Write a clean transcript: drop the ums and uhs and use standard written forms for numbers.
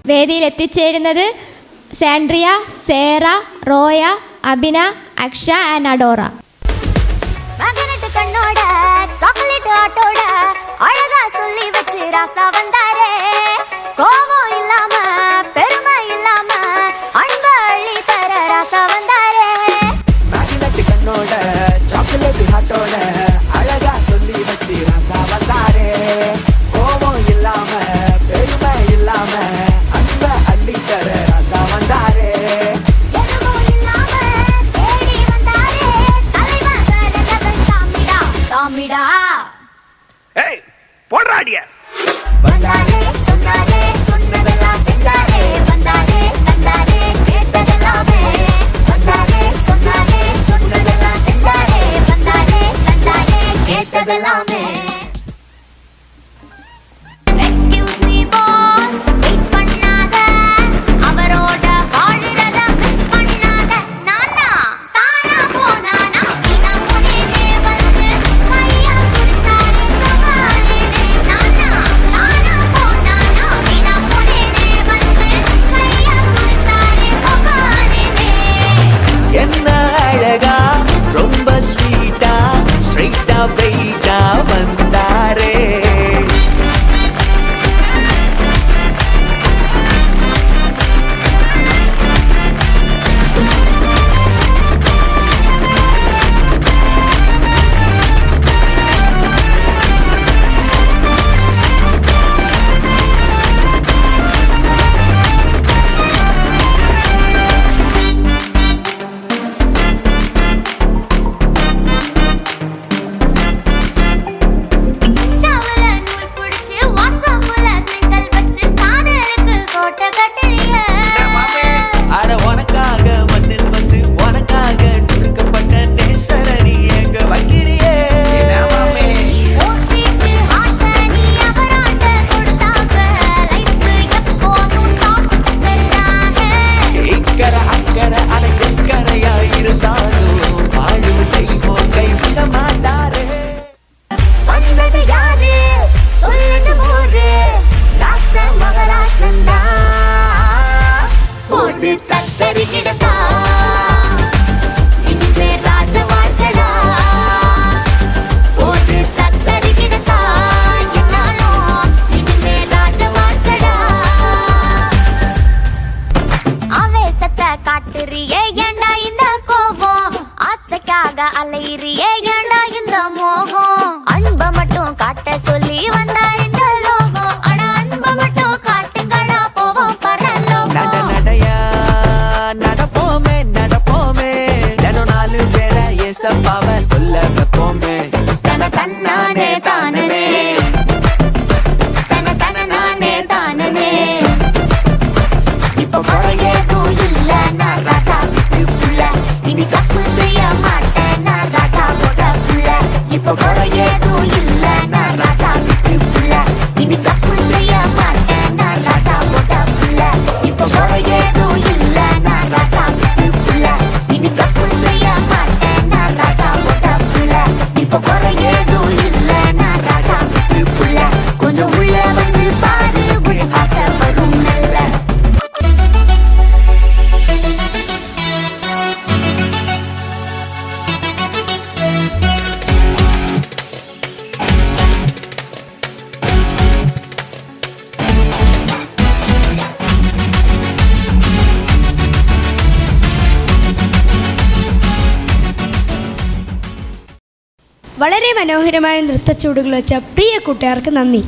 വേദിയിൽ എത്തിച്ചേരുന്നത് സാൻഡ്രിയ, സേറ, റോയ, അബിന, അക്ഷ ആൻഡ് അഡോറ. கண்ணோட சாக்லேட் ஆட்டோட அழகா சொல்லி வச்சு ராசா வந்தாரே. கோவம் இல்லாம பெருமை இல்லாம அன்ப அள்ளி தர ராசா வந்தாரே. கண்ணோட சாக்லேட் ஆட்டோட அழகா சொல்லி வச்சு ராசா வந்தாரே. கோவம் இல்லாம பெருமை இல்லாம அன்ப அள்ளி தர ராசா வந்தாரே. ஏய் போடுறாடிய. வந்தாரே சொன்னாரே சொன்னதெல்லாம் செஞ்சாரே. வந்தாரே தந்தாரே கேட்டதெல்லாமே. வந்தாரே சொன்னாரே சொன்னதெல்லாம் செஞ்சாரே. வந்தாரே தந்தாரே கேட்டதெல்லாமே. Excuse me boss, வெயிட் பண்ணாத. அவரோட வாழறத மிஸ் பண்ணாத. நானா தானா போனானா இனா முனேனே வந்து மையா குடிச்சாரே சவாலே. நானா தானா போனானா இனா முனேனே வந்து மையா குடிச்சாரே சவாலே. என்ன அழகா ரொம்ப ஸ்வீட்டா ஸ்ட்ரைட்டா வெயிட்டா வந்தாரே. இன்ஸ்டாவுல நூல் புடிச்சு வாட்ஸ்அப்ல சிங்கிள் வச்சு காதலுக்கு கோட்டை கட்டுறிய. அட உனக்காக மண்ணில் வந்து உனக்காக நுறுக்கப்பட்ட நேசரணி எங்க வைக்கிறியே. மோஸ்ட்லி ஹார்ட் நீ அவராட்ட கொடுத்தாங்க. லைஃப் எப்போதும் டாப் தருறாங்க. இக்கரை அக்கறை அடக்கரையா இருந்தாலும் வாழும் தெய்வம் கைவிட மாட்டாரே. வந்தது யாரு சொல்லுது போது ராச மகராசந்தா போட்டு தத்தரி கிடந்தா. இனிமே ராஜ வாழ்க்கடா போட்டு தத்தரி கிடந்தா. என்னாலும் இனிமே ராஜ வாழ்க்கடா. ஆவேசத்தை காட்டுறியே ஏண்டா இந்த கோபம். ஆசைக்காக அலையிறியே ஏண்டா இந்த மோகம். அன்ப மட்டும் காட்ட சொல்லி வந்தா இந்த லோகம். ஆனா அன்ப மட்டும் காட்டுங்கடா போவோம் பரலோகம். நடையா நடப்போமே நடப்போமே தினம் 4 பேரை ஏசப்பாவை சொல்ல வைப்போமே. தன தன்னானே தானனே தன தன நானே தானனே. இப்போ குறையேதும் இல்ல நான் ராஜா வீட்டு புள்ள. இனி தப்பு செய்ய மாட்டேன் நான் ராஜா போட புள்ள. இப்போ குறையேதும் இல்ல நான் ராஜா வீட்டு புள்ள. இனி தப்பு செய்ய மாட்டேன் நான் ராஜா போட புள்ள. இப்போ குறையேதும் இல்ல நான் ராஜா வீட்டு புள்ள. இனி தப்பு செய்ய மாட்டேன் நான் ராஜா போட புள்ள. இப்போ குறையேதும் இல்ல நான் ராஜா வீட்டு புள்ள. கொஞ்சம் உள்ள வந்து பாரு உள்ள ஆசை வரும் நல்ல. വളരെ മനോഹരമായ നൃത്തച്ചുവടുകൾ വെച്ച പ്രിയ കൂട്ടുകാർക്ക് നന്ദി.